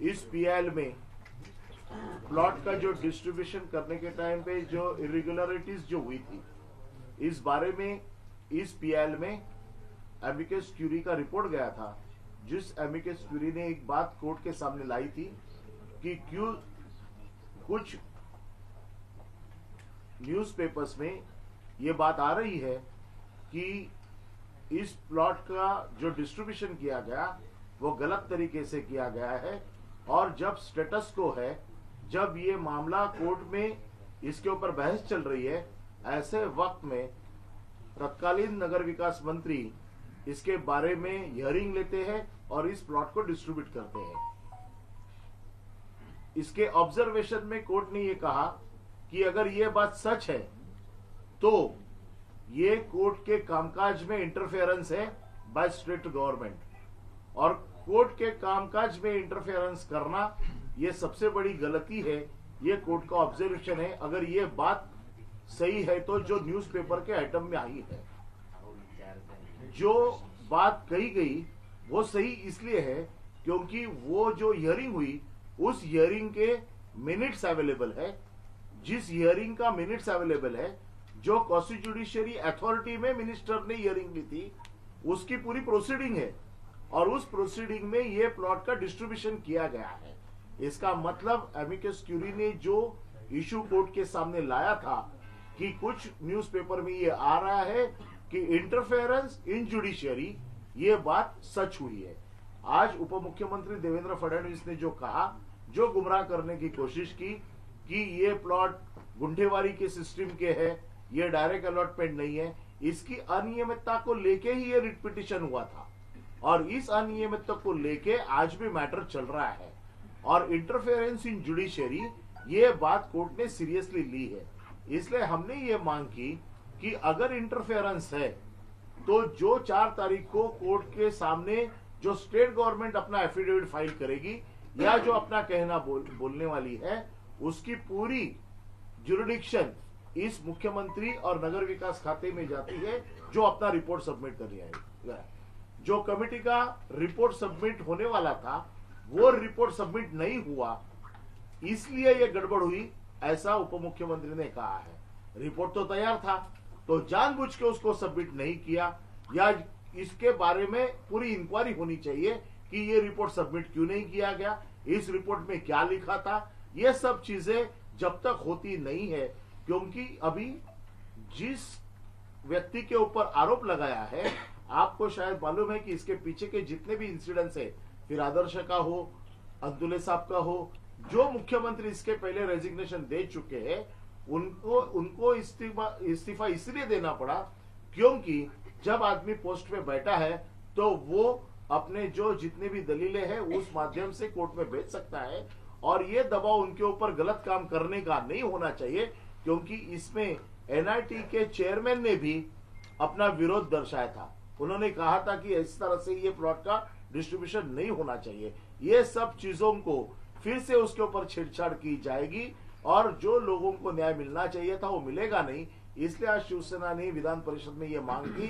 इस पीआईएल में प्लॉट का जो डिस्ट्रीब्यूशन करने के टाइम पे जो इरेगुलरिटीज जो हुई थी, इस बारे में इस पीआईएल में एमिकस क्यूरी का रिपोर्ट गया था, जिस एमिकस क्यूरी ने एक बात कोर्ट के सामने लाई थी कि क्यों कुछ न्यूज़पेपर्स में ये बात आ रही है कि इस प्लॉट का जो डिस्ट्रीब्यूशन किया गया वो गलत तरीके से किया गया है, और जब स्टेटस को है, जब ये मामला कोर्ट में इसके ऊपर बहस चल रही है, ऐसे वक्त में तत्कालीन नगर विकास मंत्री इसके बारे में हियरिंग लेते हैं और इस प्लॉट को डिस्ट्रीब्यूट करते हैं। इसके ऑब्जर्वेशन में कोर्ट ने ये कहा कि अगर ये बात सच है तो ये कोर्ट के कामकाज में इंटरफेरेंस है बाय स्टेट गवर्नमेंट, और कोर्ट के कामकाज में इंटरफेरेंस करना ये सबसे बड़ी गलती है। ये कोर्ट का ऑब्जर्वेशन है। अगर ये बात सही है तो जो न्यूज़पेपर के आइटम में आई है, जो बात कही गई वो सही इसलिए है क्योंकि वो जो हियरिंग हुई, उस हियरिंग के मिनट्स अवेलेबल है। जिस हियरिंग का मिनट्स अवेलेबल है, जो कॉन्स्टिट्यूशनरी अथॉरिटी में मिनिस्टर ने हियरिंग ली थी, उसकी पूरी प्रोसीडिंग है, और उस प्रोसीडिंग में ये प्लॉट का डिस्ट्रीब्यूशन किया गया है। इसका मतलब एमिकस क्यूरी ने जो इशू कोर्ट के सामने लाया था कि कुछ न्यूज़पेपर में ये आ रहा है कि इंटरफेरेंस इन जुडिशियरी, ये बात सच हुई है। आज उप मुख्यमंत्री देवेंद्र फडणवीस ने जो कहा, जो गुमराह करने की कोशिश की कि ये प्लॉट गुंठेवारी के सिस्टम के है, ये डायरेक्ट अलॉटमेंट नहीं है, इसकी अनियमितता को लेके ही ये रिट पिटीशन हुआ था, और इस अनियमितता को लेके आज भी मैटर चल रहा है। और इंटरफेरेंस इन जुडिशियरी, ये बात कोर्ट ने सीरियसली ली है। इसलिए हमने ये मांग की कि अगर इंटरफेरेंस है तो जो 4 तारीख को कोर्ट के सामने जो स्टेट गवर्नमेंट अपना एफिडेविट फाइल करेगी या जो अपना कहना बोलने वाली है, उसकी पूरी जुरिडिक्शन इस मुख्यमंत्री और नगर विकास खाते में जाती है, जो अपना रिपोर्ट सबमिट करनी है। जो कमेटी का रिपोर्ट सबमिट होने वाला था, वो रिपोर्ट सबमिट नहीं हुआ, इसलिए ये गड़बड़ हुई, ऐसा उप मुख्यमंत्री ने कहा है। रिपोर्ट तो तैयार था, तो जानबूझ के उसको सबमिट नहीं किया, या इसके बारे में पूरी इंक्वायरी होनी चाहिए कि ये रिपोर्ट सबमिट क्यों नहीं किया गया, इस रिपोर्ट में क्या लिखा था। ये सब चीजें जब तक होती नहीं है, क्योंकि अभी जिस व्यक्ति के ऊपर आरोप लगाया है, आपको शायद मालूम है कि इसके पीछे के जितने भी इंसिडेंट्स है, फिर आदर्श का हो, अंतुले साहब का हो, जो मुख्यमंत्री इसके पहले रेजिग्नेशन दे चुके हैं, उनको इस्तीफा इसलिए देना पड़ा क्योंकि जब आदमी पोस्ट पे बैठा है तो वो अपने जो जितने भी दलीलें हैं उस माध्यम से कोर्ट में भेज सकता है, और ये दबाव उनके ऊपर गलत काम करने का नहीं होना चाहिए, क्योंकि इसमें एनआईटी के चेयरमैन ने भी अपना विरोध दर्शाया था। उन्होंने कहा था कि इस तरह से ये प्लॉट का डिस्ट्रीब्यूशन नहीं होना चाहिए। ये सब चीजों को फिर से उसके ऊपर छेड़छाड़ की जाएगी, और जो लोगों को न्याय मिलना चाहिए था वो मिलेगा नहीं। इसलिए आज शिवसेना ने विधान परिषद में ये मांग की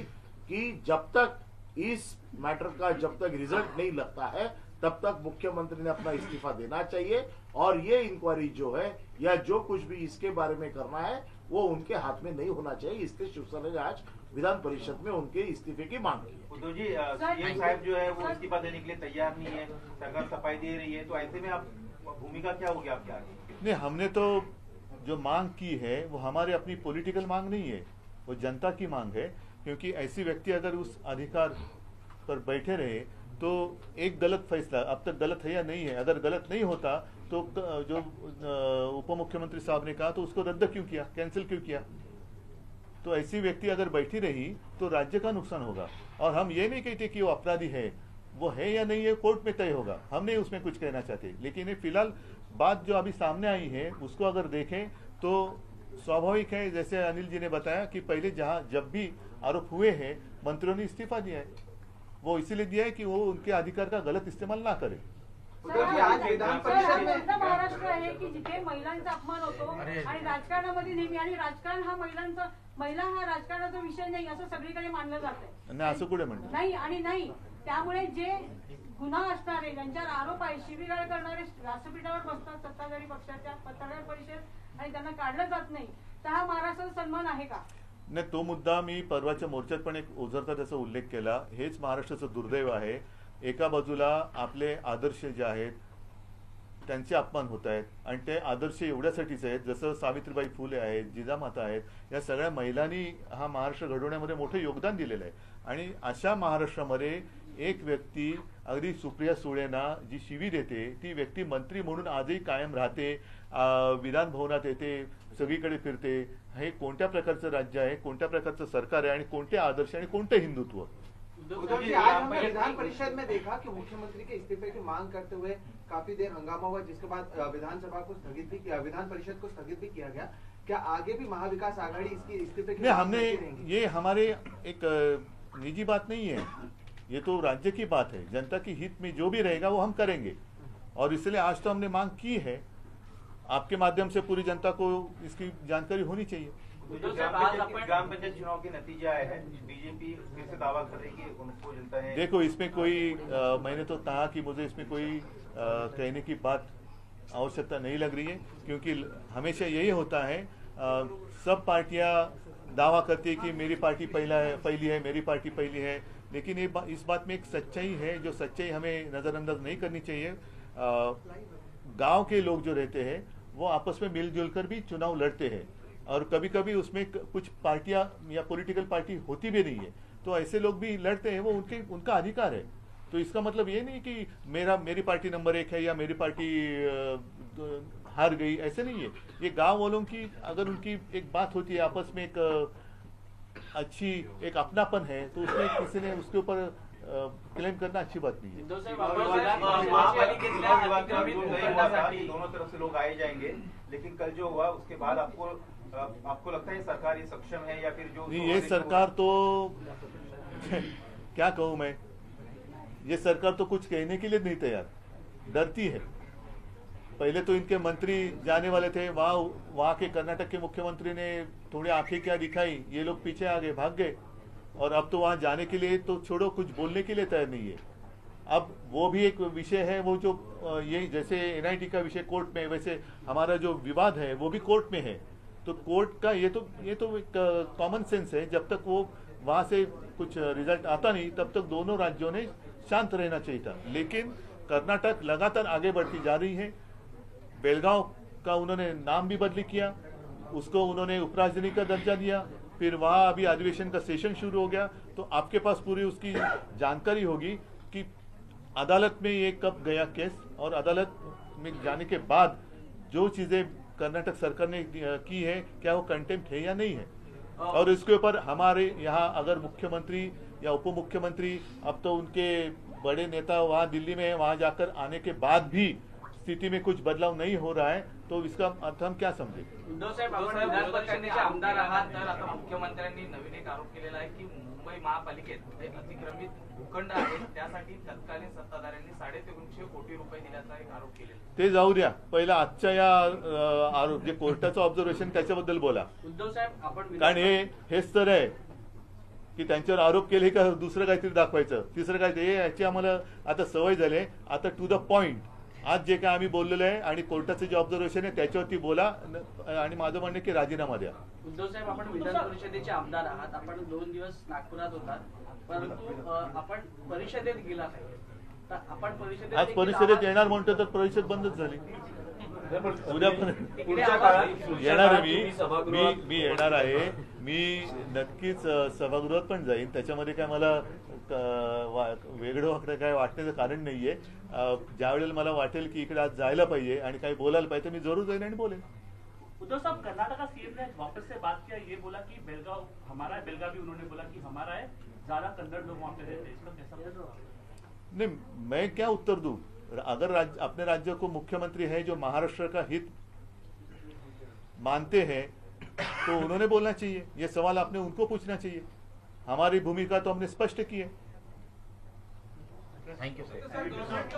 कि जब तक इस मैटर का जब तक रिजल्ट नहीं लगता है, तब तक मुख्यमंत्री ने अपना इस्तीफा देना चाहिए, और ये इंक्वायरी जो है या जो कुछ भी इसके बारे में करना है वो उनके हाथ में नहीं होना चाहिए। इसलिए शिवसेना ने आज विधान परिषद में उनके इस्तीफे की मांग की है। उद्धव जी, सीएम साहब जो है वो इस्तीफा देने के लिए तैयार नहीं है, सरकार सफाई दे रही है, तो ऐसे में आप भूमिका क्या होगी आपकी आगे? नहीं, हमने तो जो मांग की है वो हमारे अपनी पॉलिटिकल मांग नहीं है, वो जनता की मांग है। क्योंकि ऐसी व्यक्ति अगर उस अधिकार पर बैठे रहे तो एक गलत फैसला, अब तक गलत है या नहीं है, अगर गलत नहीं होता तो जो उप मुख्यमंत्री साहब ने कहा तो उसको रद्द क्यों किया, कैंसिल क्यों किया। तो ऐसी व्यक्ति अगर बैठी रही तो राज्य का नुकसान होगा। और हम ये नहीं कहते कि वो अपराधी है, वो है या नहीं है कोर्ट में तय होगा, हम नहीं उसमें कुछ कहना चाहते। लेकिन ये फिलहाल बात जो अभी सामने आई है उसको अगर देखें तो स्वाभाविक है, जैसे अनिल जी ने बताया कि पहले जब भी आरोप हुए हैं मंत्रियों ने इस्तीफा दिया है, वो इसीलिए दिया है कि वो उनके अधिकार का गलत इस्तेमाल ना करे। आज विधान परिषद में महाराष्ट्र आहे की जिथे महिलांचा अपमान होतो आणि राजकारणामध्ये नेहमी, आणि राजकारण हा महिला हा राजकारणाचा विषय नाही असं सगळीकडे मानलं जातंय. नाही असं कुठे म्हणलं नाही, आणि नाही त्यामुळे जे गुन्हा असणारे ज्यांच्यावर आरोप आहे, शिवीगाळ करणारे व्यासपीठावर बसतात सत्ताधारी पक्षाच्या, पत्रकार परिषद, आणि त्यांना काढलं जात नाही, तर हा महाराष्ट्राचा सन्मान आहे का? नाही, तो मुद्दा मी परवाच्या मोर्चात पण एक ओझरता त्याचा उल्लेख केला. हेच महाराष्ट्राचं दुर्दैव आहे. एका बाजूला आपले आदर्श जे आहेत त्यांचे अपमान होत आहेत, आणि ते आदर्श एवढ्यासाठीच आहेत, जसं सावित्रीबाई फुले आहेत, जिजामाता आहेत, या सगळ्या महिलांनी हा महाराष्ट्र घडवण्यामध्ये मोठं योगदान दिलेलं आहे. आणि अशा महाराष्ट्रामध्ये एक व्यक्ती अगदी सुप्रिया सुळेंना जी शिवी देते, ती व्यक्ती मंत्री म्हणून आजही कायम राहते, विधान भवनात येते, सगळीकडे फिरते. हे कोणत्या प्रकारचं राज्य आहे, कोणत्या प्रकारचं सरकार आहे, आणि कोणते आदर्श आणि कोणतं हिंदुत्व? उद्धव जी, आज हमने विधान परिषद में देखा कि मुख्यमंत्री के इस्तीफे की मांग करते हुए काफी देर हंगामा हुआ, जिसके बाद विधानसभा को स्थगित भी किया, विधान परिषद को स्थगित भी किया गया. क्या आगे भी महाविकास आघाड़ी इसकी इस्तीफे की नहीं, हमने ये हमारे एक निजी बात नहीं है, ये तो राज्य की बात है. जनता की हित में जो भी रहेगा वो हम करेंगे, और इसलिए आज तो हमने मांग की है. आपके माध्यम से पूरी जनता को इसकी जानकारी होनी चाहिए. ग्राम पंचायत चुनाव के नतीजे आए हैं, बीजेपी फिर से दावा कर रही है कि उनको जनता ने, देखो इसमें कोई मैंने तो कहा कि मुझे इसमें कोई कहने की बात आवश्यकता नहीं लग रही है, क्योंकि हमेशा यही होता है, सब पार्टियां दावा करती है कि मेरी पार्टी पहली है, मेरी पार्टी पहली है, लेकिन इस बात में एक सच्चाई है, जो सच्चाई हमें नजरअंदाज नहीं करनी चाहिए. गांव के लोग जो रहते हैं वो आपस में मिलजुल कर भी चुनाव लड़ते हैं, और कभी कभी उसमें कुछ पार्टियां या पॉलिटिकल पार्टी होती भी नहीं है, तो ऐसे लोग भी लड़ते हैं, वो उनका अधिकार है. तो इसका मतलब ये नहीं कि मेरी पार्टी नंबर 1 है या मेरी पार्टी हार गई, ऐसे नहीं है. ये गांव वालों की अगर उनकी एक बात होती है, आपस में एक अच्छी एक अपनापन है, तो उसमें किसी ने उसके ऊपर क्लेम करना अच्छी बात नहीं है. दोनों तरफ से लोग आए जाएंगे, लेकिन कल जो हुआ उसके बाद आपको लगता है सरकार ये सक्षम है, या फिर जो नहीं, ये सरकार तो क्या कहूं मैं, ये सरकार तो कुछ कहने के लिए नहीं तैयार, डरती है. पहले तो इनके मंत्री जाने वाले थे, वहाँ के कर्नाटक के मुख्यमंत्री ने थोड़ी आंखें क्या दिखाई, ये लोग पीछे आ गए, भाग गए, और अब तो वहाँ जाने के लिए तो छोड़ो, कुछ बोलने के लिए तैयार नहीं है. अब वो भी एक विषय है, वो जो ये जैसे NIT का विषय कोर्ट में, वैसे हमारा जो विवाद है वो भी कोर्ट में है. तो कोर्ट का ये तो एक कॉमन सेंस है, जब तक वो वहाँ से कुछ रिजल्ट आता नहीं तब तक दोनों राज्यों ने शांत रहना चाहिए था. लेकिन कर्नाटक लगातार आगे बढ़ती जा रही है. बेलगांव का उन्होंने नाम भी बदली किया, उसको उन्होंने उपराजधानी का दर्जा दिया, फिर वहाँ अभी अधिवेशन का सेशन शुरू हो गया. तो आपके पास पूरी उसकी जानकारी होगी कि अदालत में ये कब गया केस, और अदालत में जाने के बाद जो चीजें कर्नाटक सरकार ने की है, क्या वो कंटेम्प्ट है या नहीं है. और इसके ऊपर हमारे यहाँ अगर मुख्यमंत्री या उप मुख्यमंत्री, अब तो उनके बड़े नेता वहाँ दिल्ली में है, वहाँ जाकर आने के बाद भी स्थिति में कुछ बदलाव नहीं हो रहा है, तो इसका अर्थ हम क्या समझे. उद्धव साहेब, आपण विधान परिषदेचे आमदार आहात, तर आता मुख्यमंत्र्यांनी नवीन एक आरोप केलेला आहे की मुंबई महापालिकेत अतिक्रमित भूखंड आहेत, त्यासाठी तत्कालीन सत्ताधाऱ्यांनी 350 कोटी रुपये दिल्याचा एक आरोप केलेला. ते जाऊ द्या, पहिला आजच्या या आरोप जे कोर्टाचं ऑब्झर्वेशन त्याच्याबद्दल बोला. उद्धव साहेब, आपण कारण हेच तर आहे की त्यांच्यावर आरोप केले का दुसरं काहीतरी दाखवायचं, तिसरं काहीतरी, याची आम्हाला आता सवय झाली. आता टू द पॉइंट, आज जे काय आम्ही बोललेलो आहे आणि कोर्टाचं जे ऑब्झर्वेशन आहे त्याच्यावरती बोला, आणि माझं म्हणणं की राजीनामा द्या. उद्धव साहेब, आपण विधान परिषदेचे आमदार आहात, आपण 2 दिवस नागपुरात होतात, परंतु आपण परिषदेत गेला नाही, तर आपण परिषदेत आज परिषदेत येणार म्हणतो तर परिषद बंदच झाली. उद्या येणार आहे, मी येणार आहे, मी नक्कीच सभागृहात पण जाईन. त्याच्यामध्ये काय मला वेगळं वाकडं काय वाटण्याचं कारण नाहीये. ज्या वेळेला मला वाटेल की इकडे आज जायला पाहिजे आणि काही बोलायला पाहिजे, तर मी जरूर जाईन आणि बोलेन. उद्धव साहब, कर्नाटक का सीएम ने वापस से बात किया, ये बोला कि बेलगांव हमारा है, बेलगांव भी उन्होंने बोला कि हमारा है, ज्यादा कन्नड़ लोग वहाँ पे रहते हैं, इसका कैसा? नहीं, मैं क्या उत्तर दूं. अगर अपने राज्य को मुख्यमंत्री है जो महाराष्ट्र का हित मानते हैं, तो उन्होंने बोलना चाहिए. ये सवाल आपने उनको पूछना चाहिए. हमारी भूमिका तो हमने स्पष्ट की है. Thank you sir.